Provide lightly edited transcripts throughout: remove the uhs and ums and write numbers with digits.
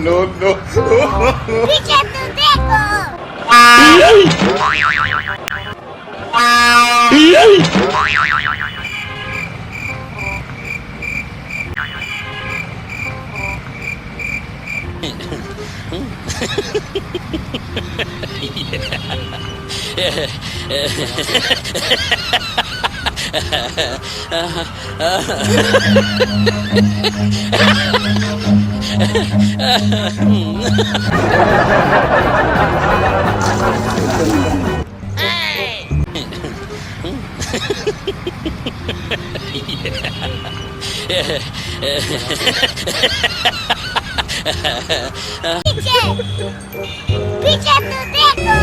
no. ¡Piche tu dedo! ¡Piche! ¡Piche tu dedo!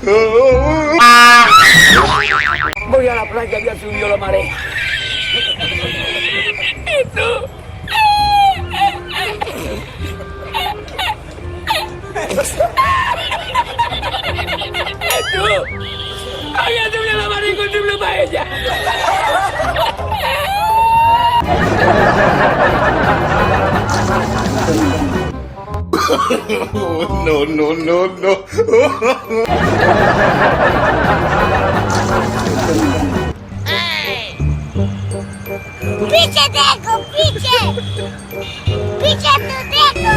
No. Voy a la playa, ya subió la marea. ¿Esto? ¿Esto? ¡Había subido la marea y encontré para ella! No. ¡Piche dedo! ¡Piche! ¡Piche tu dedo!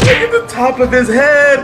Look at the top of his head.